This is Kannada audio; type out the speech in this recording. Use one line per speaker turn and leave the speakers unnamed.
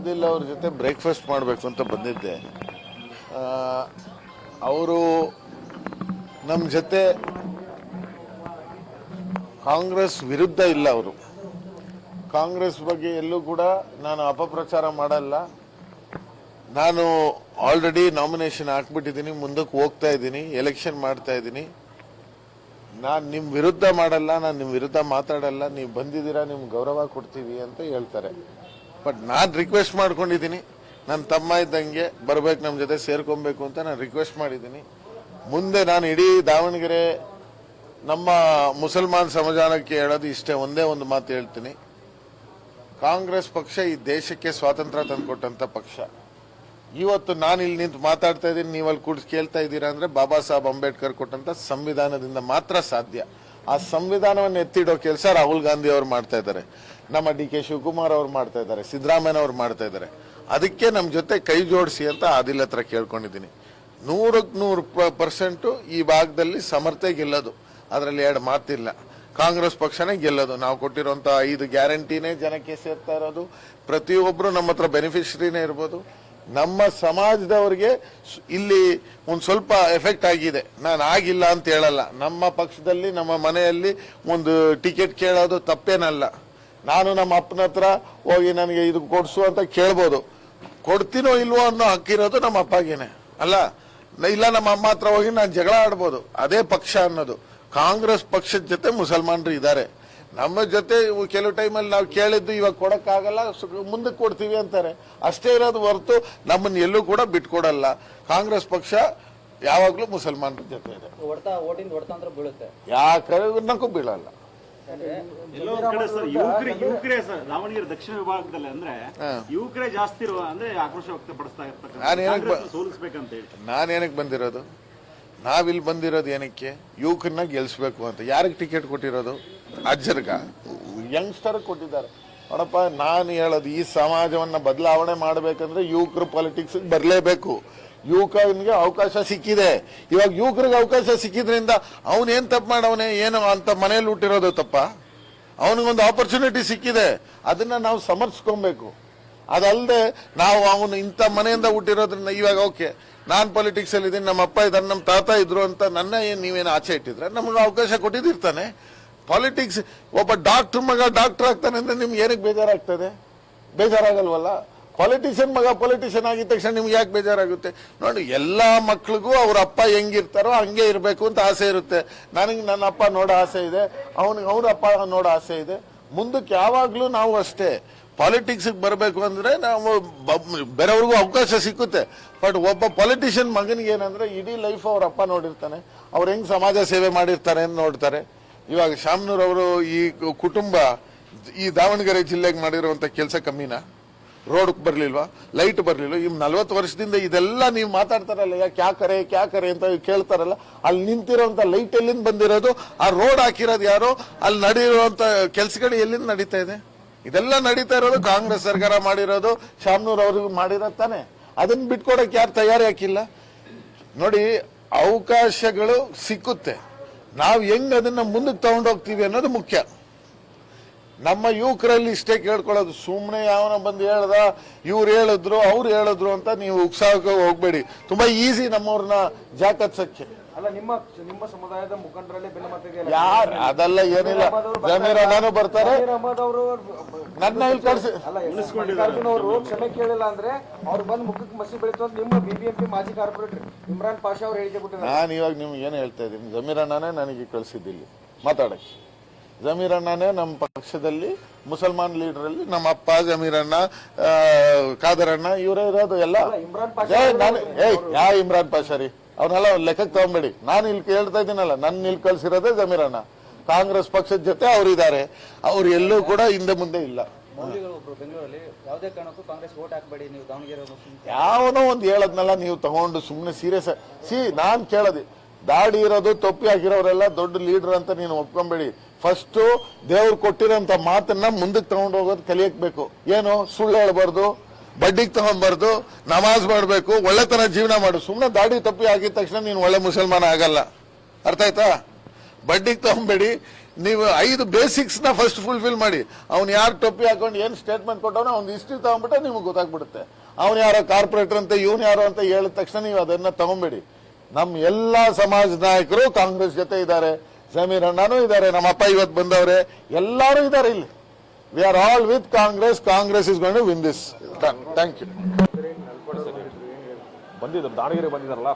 ಆದಿಲ್ ಅವ್ರ ಜೊತೆ ಬ್ರೇಕ್ಫಾಸ್ಟ್ ಮಾಡಬೇಕು ಅಂತ ಬಂದಿದ್ದೆ. ಅವರು ನಮ್ಮ ಜೊತೆ ಕಾಂಗ್ರೆಸ್ ವಿರುದ್ಧ ಇಲ್ಲ. ಅವರು ಕಾಂಗ್ರೆಸ್ ಬಗ್ಗೆ ಎಲ್ಲೂ ಕೂಡ ನಾನು ಅಪಪ್ರಚಾರ ಮಾಡಲ್ಲ. ನಾನು ಆಲ್ರೆಡಿ ನಾಮಿನೇಷನ್ ಹಾಕ್ಬಿಟ್ಟಿದ್ದೀನಿ, ಮುಂದಕ್ಕೆ ಹೋಗ್ತಾ ಇದ್ದೀನಿ, ಎಲೆಕ್ಷನ್ ಮಾಡ್ತಾ ಇದ್ದೀನಿ. ನಾನು ನಿಮ್ಮ ವಿರುದ್ಧ ಮಾಡಲ್ಲ, ನಾನು ನಿಮ್ಮ ವಿರುದ್ಧ ಮಾತಾಡಲ್ಲ. ನೀವು ಬಂದಿದ್ದೀರಾ, ನಿಮ್ಗೆ ಗೌರವ ಕೊಡ್ತೀವಿ ಅಂತ ಹೇಳ್ತಾರೆ. ಬಟ್ ನಾನು ರಿಕ್ವೆಸ್ಟ್ ಮಾಡ್ಕೊಂಡಿದ್ದೀನಿ, ನನ್ನ ತಮ್ಮ ಇದ್ದಂಗೆ ಬರ್ಬೇಕು, ನಮ್ಮ ಜೊತೆ ಸೇರ್ಕೊಬೇಕು ಅಂತ ನಾನು ರಿಕ್ವೆಸ್ಟ್ ಮಾಡಿದ್ದೀನಿ. ಮುಂದೆ ನಾನು ಇಡೀ ದಾವಣಗೆರೆ ನಮ್ಮ ಮುಸಲ್ಮಾನ್ ಸಮಾಜಕ್ಕೆ ಹೇಳೋದು ಇಷ್ಟೇ, ಒಂದೇ ಒಂದು ಮಾತು ಹೇಳ್ತೀನಿ. ಕಾಂಗ್ರೆಸ್ ಪಕ್ಷ ಈ ದೇಶಕ್ಕೆ ಸ್ವಾತಂತ್ರ್ಯ ತಂದುಕೊಟ್ಟಂತ ಪಕ್ಷ. ಇವತ್ತು ನಾನು ಇಲ್ಲಿ ನಿಂತು ಮಾತಾಡ್ತಾ ಇದ್ದೀನಿ, ನೀವು ಅಲ್ಲಿ ಕೂಡಿಸಿ ಕೇಳ್ತಾ ಇದ್ದೀರಾ ಅಂದ್ರೆ ಬಾಬಾ ಸಾಹೇಬ್ ಅಂಬೇಡ್ಕರ್ ಕೊಟ್ಟಂತ ಸಂವಿಧಾನದಿಂದ ಮಾತ್ರ ಸಾಧ್ಯ. ಆ ಸಂವಿಧಾನವನ್ನು ಎತ್ತಿಡೋ ಕೆಲಸ ರಾಹುಲ್ ಗಾಂಧಿ ಅವರು ಮಾಡ್ತಾ ಇದ್ದಾರೆ, ನಮ್ಮ DK ಶಿವಕುಮಾರ್ ಅವರು ಮಾಡ್ತಾ ಇದ್ದಾರೆ, ಸಿದ್ದರಾಮಯ್ಯ ಅವರು ಮಾಡ್ತಾ ಇದ್ದಾರೆ. ಅದಕ್ಕೆ ನಮ್ಮ ಜೊತೆ ಕೈ ಜೋಡಿಸಿ ಅಂತ ಆದಿಲ್ ಹತ್ರ ಕೇಳ್ಕೊಂಡಿದ್ದೀನಿ. 100% ಈ ಭಾಗದಲ್ಲಿ ಸಮರ್ಥೆ ಗೆಲ್ಲೋದು, ಅದರಲ್ಲಿ ಎರಡು ಮಾತಿಲ್ಲ. ಕಾಂಗ್ರೆಸ್ ಪಕ್ಷನೇ ಗೆಲ್ಲೋದು. ನಾವು ಕೊಟ್ಟಿರುವಂತ 5 ಗ್ಯಾರಂಟಿನೇ ಜನಕ್ಕೆ ಸೇರ್ತಾ ಇರೋದು. ಪ್ರತಿಯೊಬ್ಬರು ನಮ್ಮ ಹತ್ರ ಬೆನಿಫಿಷರಿನೇ ಇರ್ಬೋದು. ನಮ್ಮ ಸಮಾಜದವರಿಗೆ ಇಲ್ಲಿ ಒಂದು ಸ್ವಲ್ಪ ಎಫೆಕ್ಟ್ ಆಗಿದೆ, ನಾನು ಆಗಿಲ್ಲ ಅಂತ ಹೇಳಲ್ಲ. ನಮ್ಮ ಪಕ್ಷದಲ್ಲಿ ನಮ್ಮ ಮನೆಯಲ್ಲಿ ಒಂದು ಟಿಕೆಟ್ ಕೇಳೋದು ತಪ್ಪೇನಲ್ಲ. ನಾನು ನಮ್ಮ ಅಪ್ಪನ ಹತ್ರ ಹೋಗಿ ನನಗೆ ಇದು ಕೊಡ್ಸು ಅಂತ ಕೇಳ್ಬೋದು, ಕೊಡ್ತೀನೋ ಇಲ್ವೋ ಅನ್ನೋ ಹಕ್ಕಿರೋದು ನಮ್ಮ ಅಪ್ಪಗೇನೆ ಅಲ್ಲ. ಇಲ್ಲ ನಮ್ಮ ಅಮ್ಮ ಹತ್ರ ಹೋಗಿ ನಾನು ಜಗಳ ಆಡ್ಬೋದು. ಅದೇ ಪಕ್ಷ ಅನ್ನೋದು. ಕಾಂಗ್ರೆಸ್ ಪಕ್ಷದ ಜೊತೆ ಮುಸಲ್ಮಾನರು ಇದ್ದಾರೆ, ನಮ್ಮ ಜೊತೆ ಕೆಲವು ಟೈಮಲ್ಲಿ ನಾವು ಕೇಳಿದ್ದು ಇವಾಗ ಕೊಡಕ್ಕಾಗಲ್ಲ, ಮುಂದಕ್ಕೆ ಕೊಡ್ತೀವಿ ಅಂತಾರೆ. ಅಷ್ಟೇ ಇರೋದು ಹೊರತು ನಮ್ಮನ್ನ ಎಲ್ಲೂ ಕೂಡ ಬಿಟ್ಕೊಡಲ್ಲ. ಕಾಂಗ್ರೆಸ್ ಪಕ್ಷ ಯಾವಾಗ್ಲೂ ಮುಸಲ್ಮಾನರ ಜೊತೆ ಇದೆ. ಯಾವ ಕಾರಣಕ್ಕೂ ಬೀಳಲ್ಲ.
ಯುವಕರೇ ಸರ್ ದಾವಣಗೆರೆ ದಕ್ಷಿಣ ವಿಭಾಗದಲ್ಲಿ ಅಂದ್ರೆ ಯುವಕರೇ ಜಾಸ್ತಿ ಇರುವ ಅಂದ್ರೆ ಆಕ್ರೋಶ ವ್ಯಕ್ತಪಡಿಸ್ತಾ ಇರ್ತಕ್ಕಂಥ ಸೋಲಿಸ್ಬೇಕಂತ ಹೇಳಿ
ನಾನೇನಕ್ಕೆ ಬಂದಿರೋದು? ನಾವಿಲ್ಲಿ ಬಂದಿರೋದು ಏನಕ್ಕೆ? ಯುವಕರನ್ನ ಗೆಲ್ಸ್ಬೇಕು ಅಂತ. ಯಾರಿಗೆ ಟಿಕೆಟ್ ಕೊಟ್ಟಿರೋದು? ಅಜ್ಜರ್ಗ, ಯಂಗ್ಸ್ಟರ್ ಕೊಟ್ಟಿದ್ದಾರೆ. ನೋಡಪ್ಪ, ನಾನು ಹೇಳೋದು ಈ ಸಮಾಜವನ್ನ ಬದಲಾವಣೆ ಮಾಡಬೇಕಂದ್ರೆ ಯುವಕರು ಪಾಲಿಟಿಕ್ಸ್ ಬರಲೇಬೇಕು. ಯುವಕನಿಗೆ ಅವಕಾಶ ಸಿಕ್ಕಿದೆ. ಇವಾಗ ಯುವಕರಿಗೆ ಅವಕಾಶ ಸಿಕ್ಕಿದ್ರಿಂದ ಅವನೇನ್ ತಪ್ಪು ಮಾಡವನೇ? ಏನು ಅಂತ ಮನೆಯಲ್ಲಿ ಹುಟ್ಟಿರೋದು ತಪ್ಪ? ಅವನಿಗೊಂದು ಆಪರ್ಚುನಿಟಿ ಸಿಕ್ಕಿದೆ, ಅದನ್ನ ನಾವು ಸಮರ್ಥಿಸ್ಕೊಬೇಕು. ಅದಲ್ಲದೆ ನಾವು ಅವನು ಇಂಥ ಮನೆಯಿಂದ ಹುಟ್ಟಿರೋದ್ರಿಂದ ಇವಾಗ ಓಕೆ ನಾನ್ ಪಾಲಿಟಿಕ್ಸ್ ಅಲ್ಲಿ ಇದ್ದೀನಿ, ನಮ್ಮ ಅಪ್ಪ ಇದ್ದಾರೆ, ನಮ್ಮ ತಾತ ಇದ್ರು ಅಂತ ನನ್ನ ನೀವೇನು ಆಚೆ ಇಟ್ಟಿದ್ರೆ ನಮ್ಗೆ ಅವಕಾಶ ಕೊಟ್ಟಿದ್ದಿರ್ತಾನೆ. ಪಾಲಿಟಿಕ್ಸ್ ಒಬ್ಬ ಡಾಕ್ಟರ್ ಮಗ ಡಾಕ್ಟರ್ ಆಗ್ತಾನೆ ಅಂದ್ರೆ ನಿಮ್ಗೆ ಏನಕ್ಕೆ ಬೇಜಾರಾಗ್ತದೆ? ಬೇಜಾರಾಗಲ್ವಲ್ಲ? ಪಾಲಿಟಿಷಿಯನ್ ಮಗ ಪಾಲಿಟಿಷಿಯನ್ ಆಗಿದ ತಕ್ಷಣ ನಿಮ್ಗೆ ಯಾಕೆ ಬೇಜಾರಾಗುತ್ತೆ? ನೋಡಿ, ಎಲ್ಲಾ ಮಕ್ಳಿಗೂ ಅವ್ರ ಅಪ್ಪ ಹೆಂಗಿರ್ತಾರೋ ಹಂಗೆ ಇರಬೇಕು ಅಂತ ಆಸೆ ಇರುತ್ತೆ. ನನಗೆ ನನ್ನ ಅಪ್ಪ ನೋಡೋ ಆಸೆ ಇದೆ, ಅವನಿಗೆ ಅವ್ರ ಅಪ್ಪ ನೋಡೋ ಆಸೆ ಇದೆ. ಮುಂದಕ್ಕೆ ಯಾವಾಗ್ಲೂ ನಾವು ಅಷ್ಟೇ ಪಾಲಿಟಿಕ್ಸ್ ಬರಬೇಕು ಅಂದ್ರೆ ನಾವು ಬೇರೆಯವ್ರಿಗೂ ಅವಕಾಶ ಸಿಕ್ಕುತ್ತೆ. ಬಟ್ ಒಬ್ಬ ಪೊಲಿಟಿಷಿಯನ್ ಮಗನಿಗೆ ಏನಂದ್ರೆ ಇಡೀ ಲೈಫ್ ಅವ್ರ ಅಪ್ಪ ನೋಡಿರ್ತಾನೆ, ಅವ್ರು ಹೆಂಗ್ ಸಮಾಜ ಸೇವೆ ಮಾಡಿರ್ತಾರೆ ಅಂತ ನೋಡ್ತಾರೆ. ಇವಾಗ ಶಾಮನೂರ್ ಅವರು ಈ ಕುಟುಂಬ ಈ ದಾವಣಗೆರೆ ಜಿಲ್ಲೆಗೆ ಮಾಡಿರುವಂತ ಕೆಲಸ ಕಮ್ಮಿನಾ? ರೋಡ್ ಬರ್ಲಿಲ್ವಾ? ಲೈಟ್ ಬರ್ಲಿಲ್ವಾ? ಈ 40 ವರ್ಷದಿಂದ ಇದೆಲ್ಲ ನೀವು ಮಾತಾಡ್ತಾರಲ್ಲ, ಕ್ಯಾ ಕರೆ ಅಂತ ಕೇಳ್ತಾರಲ್ಲ, ಅಲ್ಲಿ ನಿಂತಿರೋಂತ ಲೈಟ್ ಎಲ್ಲಿಂದ ಬಂದಿರೋದು? ಆ ರೋಡ್ ಹಾಕಿರೋದು ಯಾರು? ಅಲ್ಲಿ ನಡೆಯುವಂತ ಕೆಲ್ಸಗಳು ಎಲ್ಲಿಂದ ನಡೀತಾ ಇದೆ? ಇದೆಲ್ಲ ನಡೀತಾ ಇರೋದು ಕಾಂಗ್ರೆಸ್ ಸರ್ಕಾರ ಮಾಡಿರೋದು, ಶಾಮನೂರ್ ಅವ್ರಿಗೂ ಮಾಡಿರೋದು ತಾನೆ. ಅದನ್ನ ಬಿಟ್ಕೊಡಕ್ ಯಾರು ತಯಾರಿ ಹಾಕಿಲ್ಲ. ನೋಡಿ, ಅವಕಾಶಗಳು ಸಿಕ್ಕುತ್ತೆ, ನಾವು ಹೆಂಗ್ ಅದನ್ನ ಮುಂದಕ್ಕೆ ತಗೊಂಡೋಗ್ತೀವಿ ಅನ್ನೋದು ಮುಖ್ಯ. ನಮ್ಮ ಯುವಕರಲ್ಲಿ ಇಷ್ಟೇ ಕೇಳ್ಕೊಳ್ಳೋದು, ಸುಮ್ಮನೆ ಯಾವನ ಬಂದು ಹೇಳ್ದ, ಇವ್ರು ಹೇಳಿದ್ರು ಅವ್ರು ಹೇಳಿದ್ರು ಅಂತ ನೀವು ಉತ್ಸಾಹಕ್ಕೆ ಹೋಗ್ಬೇಡಿ. ತುಂಬಾ ಈಸಿ ನಮ್ಮವ್ರನ್ನ ಜಾಕತ್ಸಕ್ಕೆ.
ಅಲ್ಲ, ನಿಮ್ಮ ಸಮುದಾಯದ ಮುಖಂಡರಲ್ಲಿ ಭಿನ್ನಮತ
ಯಾರು ಅದೆಲ್ಲ ಏನಿಲ್ಲ. ಜಮೀರ್ ಅಣ್ಣನೂ ಬರ್ತಾರೆ, ನನ್ನ ಇಲ್ಲಿ ಕಳ್ಸಿ.
ಅವರು ಕ್ಷಮೆ ಕೇಳಿಲ್ಲ ಅಂದ್ರೆ ಅವ್ರು ಬಂದು ಮುಖಕ್ಕೆ ಮಸಿ ಬೆಳೀತು ಅಂತ ನಿಮ್ಮ BBMP ಮಾಜಿ ಕಾರ್ಪೊರೇಟರ್ ಇಮ್ರಾನ್ ಪಾಷಾ ಅವ್ರು ಹೇಳಿಕೆ ಬಿಟ್ಟಿದ್ದಾರೆ.
ನಾನು ಇವಾಗ ನಿಮ್ಗೆ ಏನು ಹೇಳ್ತಾ ಇದ್ದೀನಿ, ಜಮೀರ್ ಅಣ್ಣನೇ ನನಗೆ ಕಳಿಸಿದ್ದಿಲ್ಲಿ ಮಾತಾಡಕ್ಕೆ. ಜಮೀರ್ ಅಣ್ಣನೇ ನಮ್ಮ ಪಕ್ಷದಲ್ಲಿ ಮುಸಲ್ಮಾನ್ ಲೀಡರ್ ಅಲ್ಲಿ ನಮ್ಮ ಅಪ್ಪ, ಜಮೀರ್ ಅಣ್ಣ, ಖಾದರ್ ಅಣ್ಣ ಇವರೇ ಇರೋದು ಎಲ್ಲ. ಯಾ ಇಮ್ರಾನ್ ಪಾಷಾ ರೀ, ಅವನ್ನೆಲ್ಲ ಲೆಕ್ಕಕ್ಕೆ ತಗೊಂಬೇಡಿ. ನಾನು ಇಲ್ಲಿ ಹೇಳ್ತಾ ಇದ್ದೀನಲ್ಲ, ನನ್ನ ಇಲ್ಲಿ ಕಳ್ಸಿರೋದೇ ಜಮೀರ್ ಅಣ್ಣ. ಕಾಂಗ್ರೆಸ್ ಪಕ್ಷದ ಜೊತೆ ಅವರಿದ್ದಾರೆ, ಅವ್ರು ಎಲ್ಲೂ ಕೂಡ ಹಿಂದೆ ಮುಂದೆ ಇಲ್ಲ. ಯಾವನೋ ಒಂದು ಹೇಳದ್ನಲ್ಲ, ನೀವು ತಗೊಂಡು ಸುಮ್ಮನೆ ಸೀರಿಯಸ್ ನಾನ್ ಕೇಳದಿ. ದಾಡಿ ಇರೋದು ತೊಪ್ಪಿ ಹಾಕಿರೋರೆಲ್ಲ ದೊಡ್ಡ ಲೀಡರ್ ಅಂತ ನೀನು ಒಪ್ಕೊಂಬೇಡಿ. ಫಸ್ಟ್ ದೇವ್ರು ಕೊಟ್ಟಿರೋಂತ ಮಾತನ್ನ ಮುಂದಕ್ಕೆ ತಗೊಂಡು ಹೋಗೋದು ಕಲಿಯಬೇಕು. ಏನು ಸುಳ್ಳು ಹೇಳ್ಬಾರ್ದು, ಬಡ್ಡಿಗೆ ತಗೊಂಡ್ಬಾರ್ದು, ನಮಾಜ್ ಮಾಡ್ಬೇಕು, ಒಳ್ಳೆತನ ಜೀವನ ಮಾಡು. ಸುಮ್ಮನೆ ದಾಡಿ ತಪ್ಪಿ ಆಗಿದ ತಕ್ಷಣ ನೀನು ಒಳ್ಳೆ ಮುಸಲ್ಮಾನ ಆಗಲ್ಲ. ಅರ್ಥ ಆಯ್ತಾ? ಬಡ್ಡಿಗೆ ತಗೊಂಬೇಡಿ. ನೀವು 5 ಬೇಸಿಕ್ಸ್ ನ ಫಸ್ಟ್ ಫುಲ್ಫಿಲ್ ಮಾಡಿ. ಅವ್ನು ಯಾರು ಟೊಪ್ಪಿ ಹಾಕೊಂಡು ಏನ್ ಸ್ಟೇಟ್ಮೆಂಟ್ ಕೊಟ್ಟವನೋ ಅವ್ನು ಹಿಸ್ಟ್ರಿ ತಗೊಂಡ್ಬಿಟ್ರೆ ನಿಮ್ಗೆ ಗೊತ್ತಾಗ್ಬಿಡುತ್ತೆ. ಅವ್ನು ಯಾರೋ ಕಾರ್ಪೊರೇಟರ್ ಅಂತ ಇವನು ಯಾರೋ ಅಂತ ಹೇಳಿದ ತಕ್ಷಣ ನೀವು ಅದನ್ನ ತಗೊಂಬೇಡಿ. ನಮ್ಮ ಎಲ್ಲಾ ಸಮಾಜ ನಾಯಕರು ಕಾಂಗ್ರೆಸ್ ಜೊತೆ ಇದ್ದಾರೆ, ಸಮೀರ್ ಅಣ್ಣನೂ ಇದ್ದಾರೆ, ನಮ್ಮ ಅಪ್ಪ ಇವತ್ತು ಬಂದವ್ರೆ, ಎಲ್ಲರೂ ಇದ್ದಾರೆ ಇಲ್ಲಿ. We are all with Congress. Congress is going to win this. Thank you.
ಬಂದಿದ್ರು ದಾವಣಗೆರೆ ಬಂದಿದ್ದಾರಲ್ಲ.